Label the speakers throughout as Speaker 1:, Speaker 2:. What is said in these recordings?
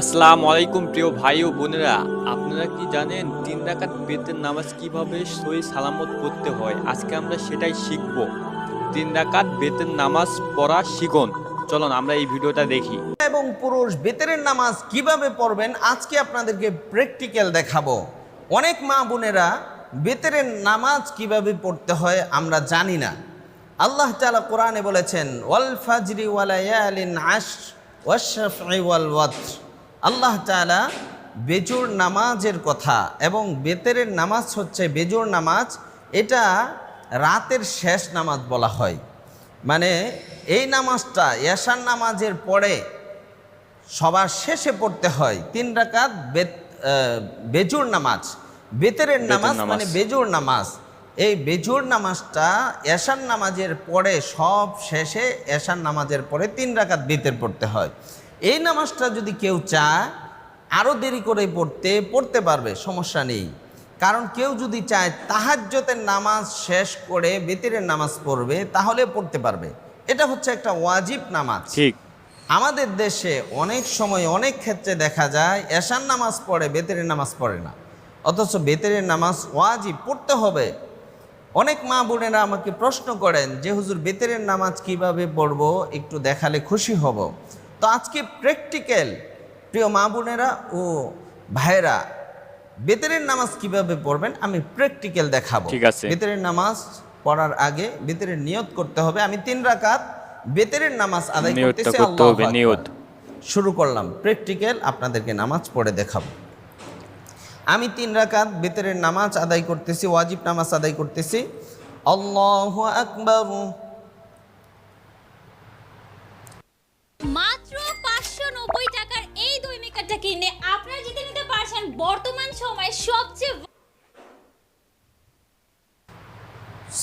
Speaker 1: আসসালামু আলাইকুম প্রিয় ভাই ও বোনেরা, আপনারা কি জানেন 3 রাকাত বেতের নামাজ কিভাবে সহি সালামত পড়তে হয়? আজকে আমরা সেটাই শিখব। 3 রাকাত বেতের নামাজ পড়া শিখুন। চলুন আমরা এই ভিডিওটা দেখি।
Speaker 2: এবং পুরুষ বেতেরের নামাজ কিভাবে পড়বেন আজকে আপনাদেরকে প্র্যাকটিক্যাল দেখাবো। অনেক মা বোনেরা বেতেরের নামাজ কিভাবে পড়তে হয় আমরা জানি না। আল্লাহ তাআলা কোরআনে বলেছেন ওয়াল ফাজরি ওয়া লায়ালিন আশর ওয়াশ-শাফঈ ওয়াল ওয়াতর। আল্লাহ তাআলা বেজোর নামাজের কথা, এবং বেতেরের নামাজ হচ্ছে বেজোর নামাজ, এটা রাতের শেষ নামাজ বলা হয়। মানে এই নামাজটা এশার নামাজের পরে সবার শেষে পড়তে হয়। 3 রাকাত বেজোর নামাজ, বেতেরের নামাজ মানে বেজোর নামাজ। এই বেজোর নামাজটা এশার নামাজের পরে সব শেষে, এশার নামাজের পরে 3 রাকাত বেতের পড়তে হয়। এই নামাজটা যদি কেউ চায় আরও দেরি করে পড়তে পারবে, সমস্যা নেই। কারণ কেউ যদি চায় তাহাজ্জুদের নামাজ শেষ করে বেতেরের নামাজ পড়বে তাহলে পড়তে পারবে। এটা হচ্ছে একটা ওয়াজিব নামাজ।
Speaker 1: ঠিক।
Speaker 2: আমাদের দেশে অনেক সময় অনেক ক্ষেত্রে দেখা যায় এশার নামাজ পড়ে, বেতেরের নামাজ পড়ে না, অথচ বেতেরের নামাজ ওয়াজিব, পড়তে হবে। অনেক মা বোনেরা আমাকে প্রশ্ন করেন যে হুজুর বেতেরের নামাজ কিভাবে পড়বো, একটু দেখালে খুশি হব। তো আজকে প্র্যাকটিক্যাল, প্রিয় মা বোনেরা ও ভাইরা, বেতেরের নামাজ কিভাবে পড়বেন আমি প্র্যাকটিক্যাল দেখাবো।
Speaker 1: ঠিক আছে।
Speaker 2: বেতেরের নামাজ পড়ার আগে বেতেরের নিয়ত করতে হবে। আমি 3 রাকাত বেতেরের নামাজ আদায় করতেছি, আল্লাহু আকবার। শুরু করলাম প্র্যাকটিক্যাল, আপনাদেরকে নামাজ পড়ে দেখাবো। আমি 3 রাকাত বেতেরের নামাজ আদায় করতেছি, ওয়াজিব নামাজ আদায় করতেছি। আল্লাহু আকবার।
Speaker 3: মাত্র 590 টাকার এই 2 মেকারটা কিনে আপনারা জিতে নিতে পারছেন বর্তমান সময়ে সবচেয়ে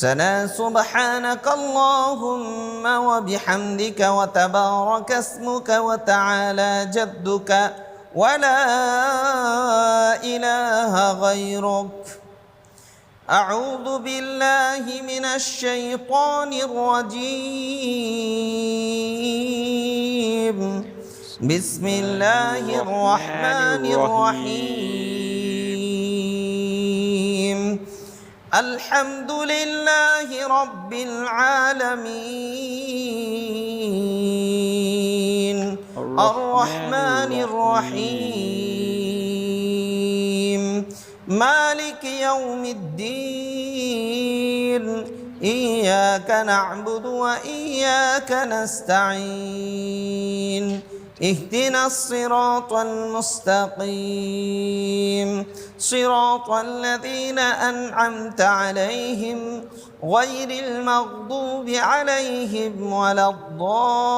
Speaker 2: سنا سبحانك اللهم وبحمدك وتبارك اسمك وتعالى جدك ولا إله غيرك. أعوذ بالله من الشيطان الرجيم. بسم الله الرحمن الرحيم. الحمد لله رب العالمين الرحمن الرحيم مالك يوم الدين إياك نعبد وإياك نستعين اهدنا الصراط المستقيم صراط الذين أنعمت عليهم غير المغضوب عليهم ولا الضالين.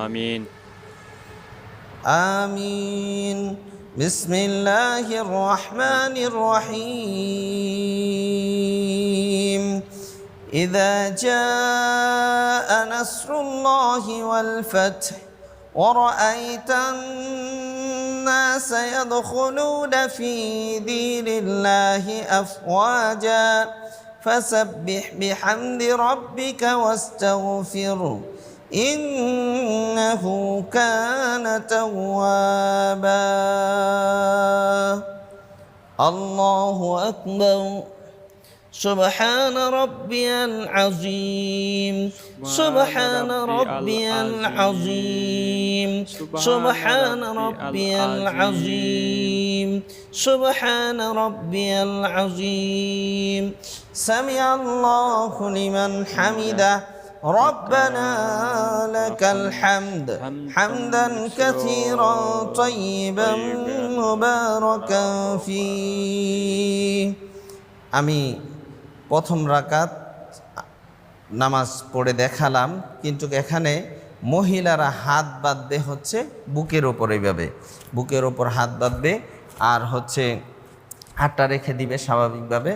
Speaker 1: آمين
Speaker 2: آمين. بسم الله الرحمن الرحيم. إذا جاء نصر الله والفتح ورأيت الناس يدخلون في دين الله أفواجا فسبح بحمد ربك واستغفره إنه كان توابا. الله أكبر. سبحان ربي العظيم سبحان ربي العظيم سبحان ربي العظيم سبحان ربي العظيم. سمع الله لمن حمده ربنا لك الحمد حمدا كثيرا طيبا مباركا فيه. আমি প্রথম রাকাত নামাজ পড়ে দেখালাম, কিন্তু এখানে মহিলারা হাত বাঁধবে হচ্ছে বুকের ওপর, এইভাবে বুকের ওপর হাত বাঁধবে, আর হচ্ছে হাতটা রেখে দিবে স্বাভাবিকভাবে,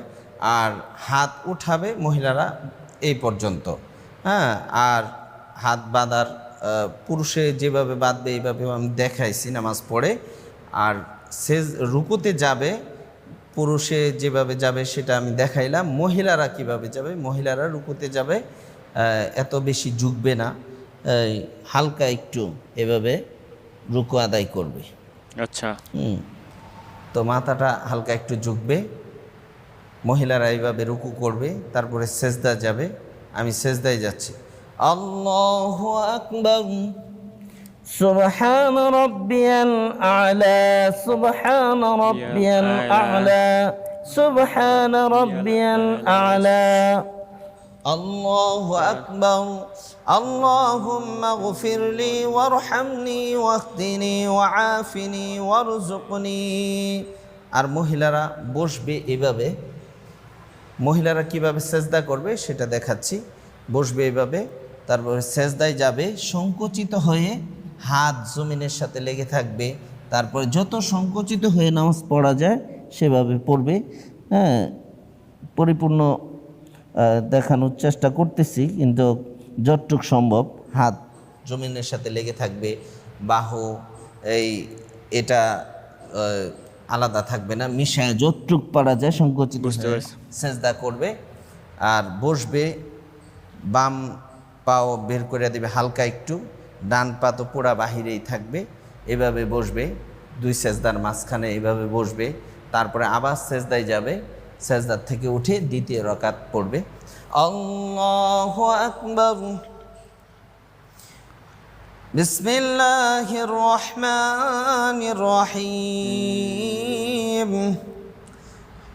Speaker 2: আর হাত উঠাবে মহিলারা এই পর্যন্ত। হ্যাঁ, আর হাত বাঁধার পুরুষে যেভাবে বাঁধবে এইভাবে আমি দেখাইছি নামাজ পড়ে। আর সে রুকুতে যাবে, পুরুষে যেভাবে যাবে সেটা আমি দেখাইলাম। মহিলারা কিভাবে যাবে, মহিলারা রুকুতে যাবে, এত বেশি ঝুঁকবে না, এই হালকা একটু এভাবে রুকু আদায় করবে।
Speaker 1: আচ্ছা।
Speaker 2: তো মাথাটা হালকা একটু ঝুঁকবে, মহিলারা এইভাবে রুকু করবে, তারপরে সেজদা যাবে। আমি সেজদায় যাচ্ছি। আল্লাহু আকবার, সুবহান রাব্বিয়াল আ'লা, সুবহান রাব্বিয়াল আ'লা, সুবহান রাব্বিয়াল আ'লা। আল্লাহু আকবার, আল্লাহুম্মা গফিরলি ওয়ারহামনি ওয়াহদিনি ওয়াআফিনি ওয়ারযুকনি। আর মহিলারা বসবে এভাবে। মহিলারা কিভাবে সেজদা করবে সেটা দেখাচ্ছি। বসবে এভাবে, তারপরে সেজদায় যাবে, সংকুচিত হয়ে হাত জমিনের সাথে লেগে থাকবে। তারপরে যত সংকুচিত হয়ে নামাজ পড়া যায় সেভাবে পড়বে। হ্যাঁ, পরিপূর্ণ দেখানোর চেষ্টা করতেছি, কিন্তু যতটুক সম্ভব হাত জমিনের সাথে লেগে থাকবে, বাহু এটা আলাদা থাকবে না, মিশায় যতটুক পারা যায় সংকুচিত হয়ে সেজদা করবে। আর বসবে, বাম পাও বের করে দেবে হালকা একটু, ডান পা তো পুরা বাহিরেই থাকবে। এভাবে বসবে, দুই সেজদার মাঝখানে এভাবে বসবে। তারপরে আবার সেজদায় যাবে, সেজদার থেকে উঠে দ্বিতীয় রাকাত পড়বে। আল্লাহু আকবার, বিসমিল্লাহির রহমানির রহিম,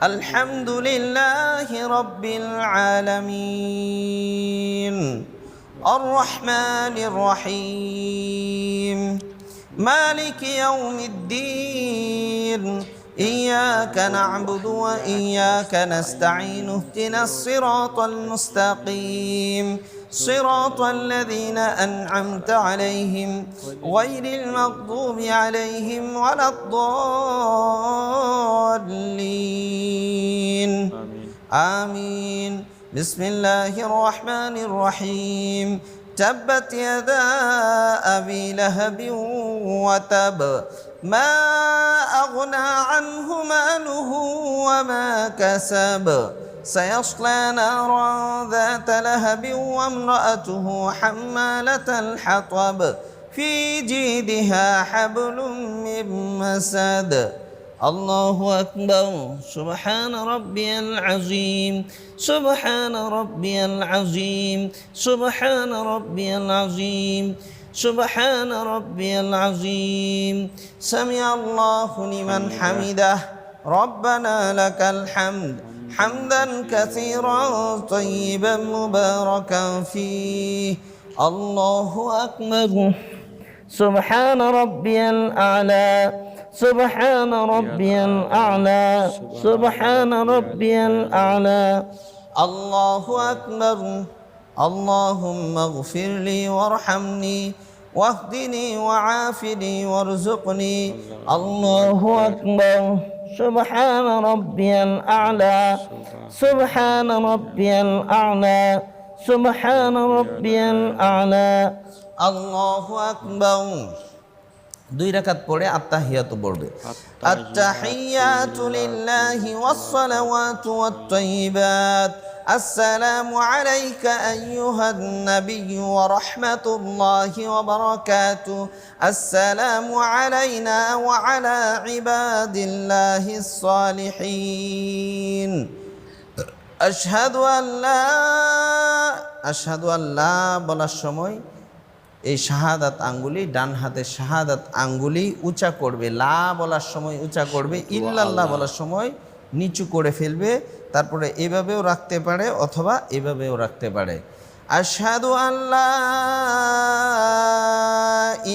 Speaker 2: আলহামদুলিল্লাহি রাব্বিল আলামিন, আর রহমানির রহিম, মালিকি ইয়াউমিদ্দিন, إياك نعبد وإياك نستعين اهدنا الصراط المستقيم صراط الذين أنعمت عليهم غير المغضوب عليهم ولا الضالين آمين بسم الله الرحمن الرحيم تبت يدا أبي لهب وتب ما أغنى عنه ماله وما كسب سيصلى نارا ذات لهب وامرأته حمالة الحطب في جيدها حبل من مسد الله أكبر سبحان ربي العظيم سبحان ربي العظيم سبحان ربي العظيم سبحان ربي العظيم سمع الله لمن حمده ربنا لك الحمد حمدا كثيرا طيبا مباركا فيه الله أكبر سبحان ربي الأعلى سبحان ربي الأعلى سبحان ربي الأعلى الله أكبر اللهم اغفر لي وارحمني واهدني وعافني وارزقني الله أكبر سبحان ربي الأعلى سبحان ربي الأعلى سبحان ربي الأعلى الله أكبر দুই রাকাত পড়ে আত্তাহিয়াতু পড়বে। আত্তাহিয়াতু লিল্লাহি ওয়াস সালাওয়াতু ওয়াত তাইয়্যিবাত আসসালামু আলাইকা আইয়ুহান নাবিয়্যু ওয়া রাহমাতুল্লাহি ওয়া বারাকাতুহু আসসালামু আলাইনা ওয়া আলা ইবাদিল্লাহিস সালিহিন আশহাদু আল্লা বলার সময় এই শাহাদাত আঙ্গুলি, ডান হাতের শাহাদাত আঙ্গুলি উঁচা করবে, লা বলার সময় উঁচা করবে, ইল্লাল্লাহ বলার সময় নিচু করে ফেলবে। তারপরে এভাবেও রাখতে পারে অথবা এভাবেও রাখতে পারে। আশহাদু আল্লা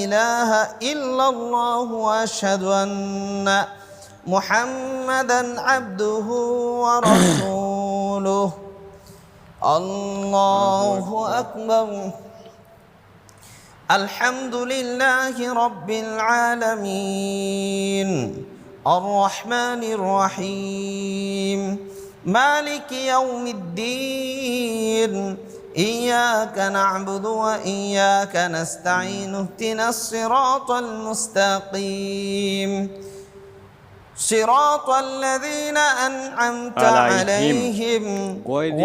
Speaker 2: ইলাহা ইল্লাল্লাহু ওয়া আশহাদু আন্না মুহাম্মাদান আবদুহু ওয়া রাসূলুহু আল্লাহু আকবার الحمد لله رب العالمين الرحمن الرحيم مالك يوم الدين إياك نعبد وإياك نستعين اهدنا الصراط المستقيم صراط الذين أنعمت عليهم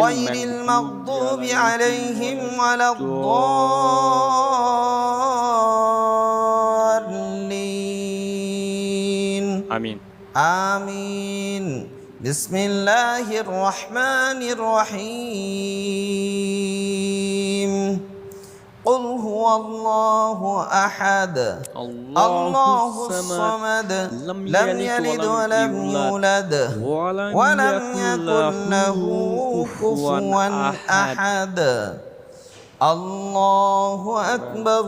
Speaker 2: غير المغضوب عليهم ولا الضالين
Speaker 1: আমিন।
Speaker 2: আমিন। বিসমিল্লাহির রহমানির রহিম। قل هو الله أحد الله الصمد لم يلد ولم يولد ولم يكن له كفوا أحد আল্লাহু আকবার।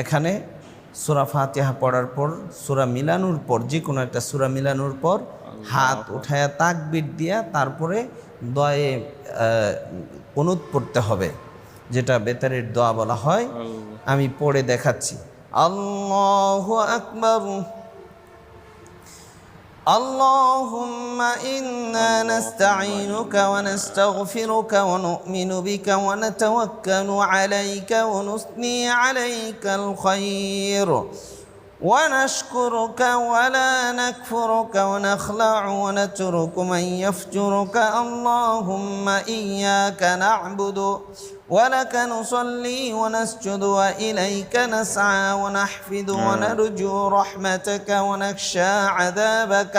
Speaker 2: এখানে সূরা ফাতিহা পড়ার পর, সূরা মিলানোর পর, যে কোনো একটা সূরা মিলানোর পর হাত উঠায়া তাকবীর দিয়া তারপরে দোয়ায়ে কুনুত পড়তে হবে, যেটা বেতারের দোয়া বলা হয়। আমি পড়ে দেখাচ্ছি। আল্লাহু আকবার। اللهم إنا نستعينك ونستغفرك ونؤمن بك ونتوكل عليك ونثني عليك الخير ونشكرك ولا نكفرك ونخلع ونترك من يفجرك اللهم إياك نعبد ولك نصلي ونسجد وإليك نسعى ونحفد ونرجو رحمتك ونخشى عذابك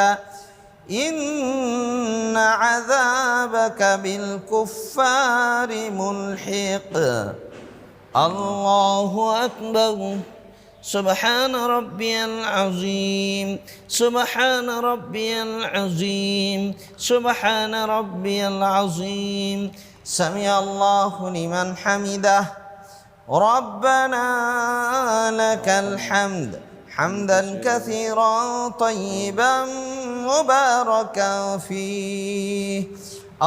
Speaker 2: إن عذابك بالكفار ملحق الله أكبر سبحان ربي العظيم سبحان ربي العظيم سبحان ربي العظيم سمع الله لمن حمده ربنا لك الحمد حمدا كثيرا طيبا مباركا فيه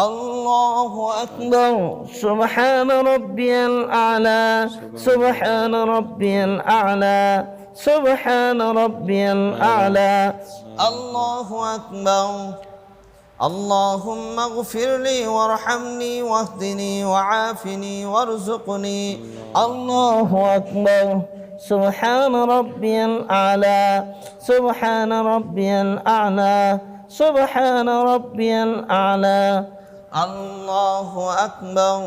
Speaker 2: الله أكبر سبحان ربي الأعلى سبحان ربي الأعلى سبحان ربي الأعلى الله أكبر اللهم اغفر لي وارحمني واهدني وعافني وارزقني الله أكبر سبحان ربي الأعلى سبحان ربي الأعلى سبحان ربي الأعلى الله أكبر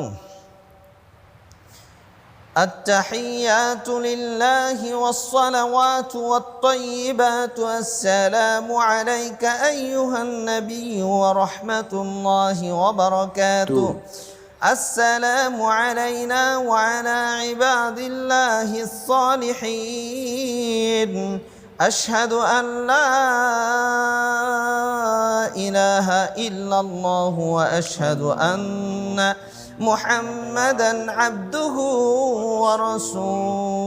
Speaker 2: التحيات لله والصلوات والطيبات السلام عليك أيها النبي ورحمة الله وبركاته السلام علينا وعلى عباد الله الصالحين أشهد أن لا إله إلا الله وأشهد أن محمدًا عبده ورسوله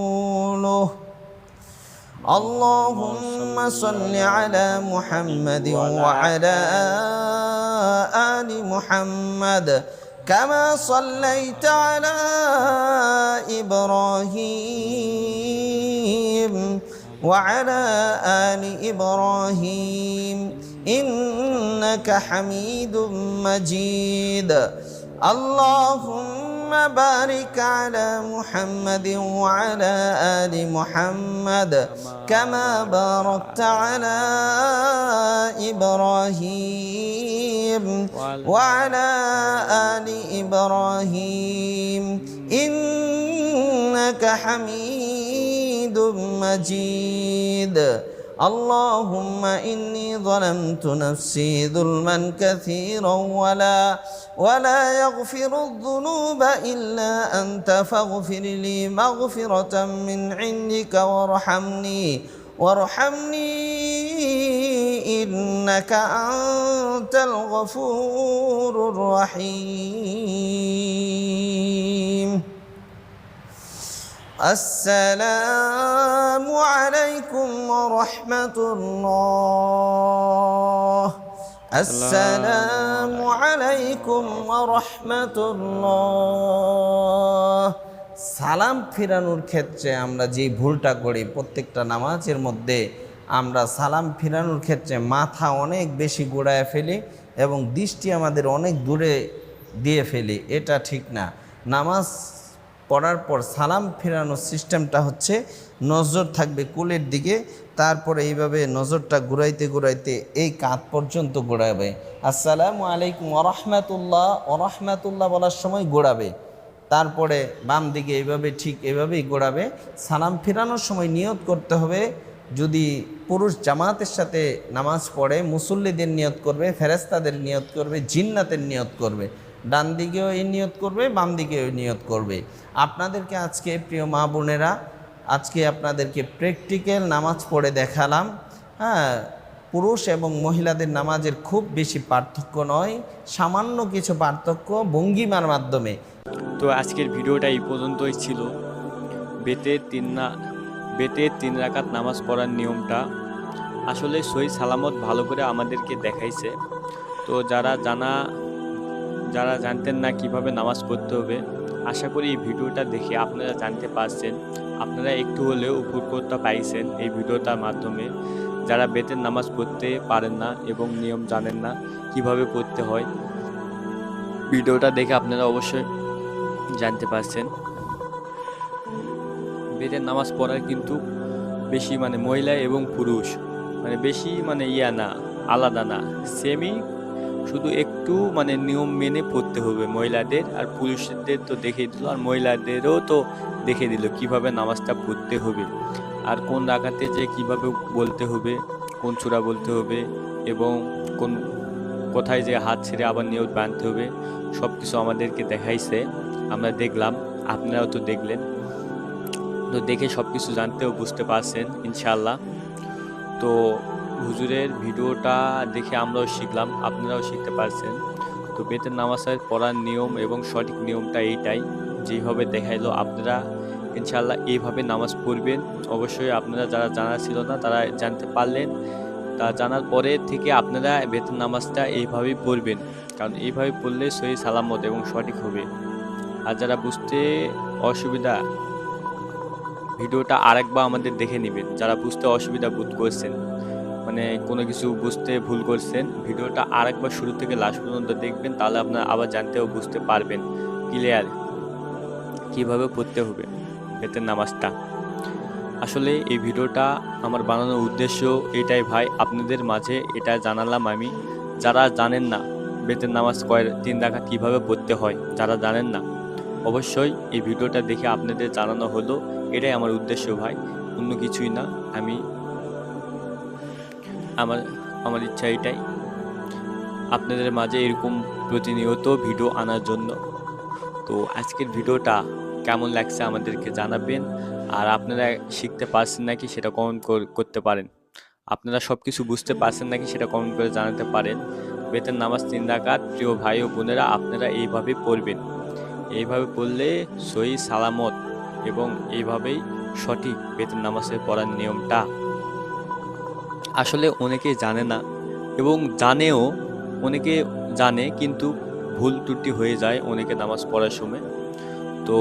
Speaker 2: اللهم صل على محمد وعلى آل محمد كما صليت على إبراهيم وعلى آل إبراهيم إنك حميد مجيد اللهم بارك على محمد وعلى آل محمد كما باركت على إبراهيم وعلى آل إبراهيم إنك حميد مجيد اللهم إني ظلمت نفسي ظلما كثيرا ولا يغفر الذنوب إلا أنت فاغفر لي مغفرة من عندك وارحمني إنك أنت الغفور الرحيم السلام عليكم ورحمة الله السلام عليكم ورحمة الله সালাম ফিরানোর ক্ষেত্রে আমরা যে ভুলটা করি, প্রত্যেকটা নামাজের মধ্যে আমরা সালাম ফিরানোর ক্ষেত্রে মাথা অনেক বেশি গোড়ায় ফেলি এবং দৃষ্টি আমাদের অনেক দূরে দিয়ে ফেলি। এটা ঠিক না। নামাজ পড়ার পর সালাম ফেরানোর সিস্টেমটা হচ্ছে নজর থাকবে কুলের দিকে, তারপরে এইভাবে নজরটা ঘুরাইতে ঘুরাইতে এই কাঁধ পর্যন্ত ঘোরাবে। আসসালামু আলাইকুম ওরহমাতুল্লাহ ওরহমাতুল্লাহ বলার সময় ঘোরাবে, তারপরে বাম দিকে এইভাবে ঠিক এভাবেই ঘোরাবে। সালাম ফেরানোর সময় নিয়ত করতে হবে যদি পুরুষ জামাতের সাথে নামাজ পড়ে, মুসল্লিদের নিয়ত করবে, ফেরেশতাদের নিয়ত করবে, জিন্নাতের নিয়ত করবে, ডান দিকেও এই নিয়ত করবে, বাম দিকেও এই নিয়ত করবে। আপনাদেরকে আজকে প্রিয় মা বোনেরা, আজকে আপনাদেরকে প্র্যাকটিক্যাল নামাজ পড়ে দেখালাম। হ্যাঁ, পুরুষ এবং মহিলাদের নামাজের খুব বেশি পার্থক্য নয়, সামান্য কিছু পার্থক্য ভঙ্গিমার মাধ্যমে।
Speaker 1: তো আজকের ভিডিওটা এই পর্যন্তই ছিল। বেতে 3 রাকাত নামাজ পড়ার নিয়মটা আসলে সহি সালামত ভালো করে আমাদেরকে দেখাইছে। তো যারা জানতেন না কিভাবে নামাজ পড়তে হবে, আশা করি এই ভিডিওটা দেখে আপনারা জানতে পারছেন, আপনারা একটু হলেও উপকৃত পাইছেন এই ভিডিওটার মাধ্যমে। যারা বেতের নামাজ পড়তে পারেন না এবং নিয়ম জানেন না কিভাবে পড়তে হয়, ভিডিওটা দেখে আপনারা অবশ্যই জানতে পারছেন। বেতের নামাজ পড়ার কিন্তু বেশি মহিলা এবং পুরুষ বেশি না, আলাদা না, সেমই, শুধু একটু নিয়ম মেনে পড়তে হবে মহিলাদের। আর পুরুষদের তো দেখিয়ে দিল, আর মহিলাদেরও তো দেখিয়ে দিল কিভাবে নামাজটা পড়তে হবে, আর কোন রাকাতে যে কিভাবে বলতে হবে, কোন সূরা বলতে হবে, এবং কোথায় যে হাত ছেড়ে আবার নিয়ত বাঁধতে হবে, সব কিছু আমাদেরকে দেখাইছে। আমরা দেখলাম, আপনারাও তো দেখলেন। তো দেখে সব কিছু জানতে ও বুঝতে পারছেন ইনশাআল্লাহ। তো হুজুরের ভিডিওটা দেখে আমরাও শিখলাম, আপনারাও শিখতে পারছেন। তো বেতের নামাজের পড়ার নিয়ম এবং সঠিক নিয়মটা এইটাই, যেভাবে দেখাইলো আপনারা ইনশাআল্লাহ এইভাবে নামাজ পড়বেন। অবশ্যই আপনারা যারা জানা ছিল না তারা জানতে পারলেন। তা জানার পরে থেকে আপনারা বেতের নামাজটা এইভাবেই পড়বেন, কারণ এইভাবে পড়লে সহি সালামত এবং সঠিক হবে। আর যারা বুঝতে অসুবিধা, ভিডিওটা আরেকবার আমাদের দেখে নেবেন। যারা বুঝতে অসুবিধা বোধ করছেন, কোনো কিছু বুঝতে ভুল করছেন, ভিডিওটা আরেকবার শুরু থেকে লাস্ট পর্যন্ত দেখবেন, তাহলে আপনারা আবার জানতে ও বুঝতে পারবেন ক্লিয়ার কিভাবে পড়তে হবে বেতের নামাজটা। আসলে এই ভিডিওটা আমার বানানোর উদ্দেশ্য এটাই ভাই, আপনাদের মাঝে এটা জানালাম আমি। যারা জানেন না বেতের নামাজ 3 রাকাত কীভাবে পড়তে হয়, যারা জানেন না, অবশ্যই এই ভিডিওটা দেখে আপনাদের জানানো হলো, এটাই আমার উদ্দেশ্য ভাই, অন্য কিছুই না। আমার ইচ্ছা এটাই, আপনাদের মাঝে এরকম প্রতিনিয়ত ভিডিও আনার জন্য। তো আজকের ভিডিওটা কেমন লাগছে আমাদেরকে জানাবেন। আর আপনারা শিখতে পারছেন নাকি সেটা কমেন্ট করতে পারেন। আপনারা সব কিছু বুঝতে পারছেন নাকি সেটা কমেন্ট করে জানাতে পারেন। বেতের নামাজ 3 রাকাত প্রিয় ভাই ও বোনেরা আপনারা এইভাবে পড়বেন। এইভাবে পড়লে সহি সালামত এবং এইভাবেই সঠিক বেতের নামাজের পড়ার নিয়মটা। আসলে অনেকেই জানে না, এবং জানেও, অনেকে জানে কিন্তু ভুল ত্রুটি হয়ে যায় অনেকে নামাজ পড়ার সময়। তো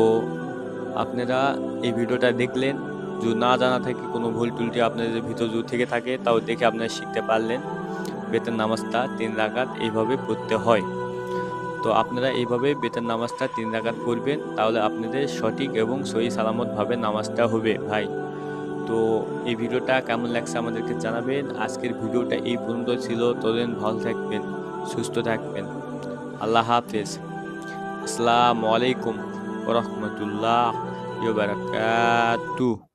Speaker 1: আপনারা এই ভিডিওটা দেখলেন, যদি না জানা থাকে কোনো ভুল ত্রুটি আপনাদের ভিতর যদি থেকে থাকে, তাও দেখে আপনারা শিখতে পারলেন বেতের নামাজটা 3 রাকাত এইভাবে পড়তে হয়। তো আপনারা এইভাবে বেতের নামাজটা 3 রাকাত পড়বেন, তাহলে আপনাদের সঠিক এবং সহি সালামতভাবে নামাজটা হবে ভাই। তো এই ভিডিওটা কেমন লাগছে আমাদেরকে জানাবেন। আজকের ভিডিওটা এই পর্যন্ত ছিল। ততদিন ভালো থাকবেন, সুস্থ থাকবেন। আল্লাহ হাফেজ। আসসালামু আলাইকুম ওয়া রাহমাতুল্লাহি ওয়া বারাকাতুহু।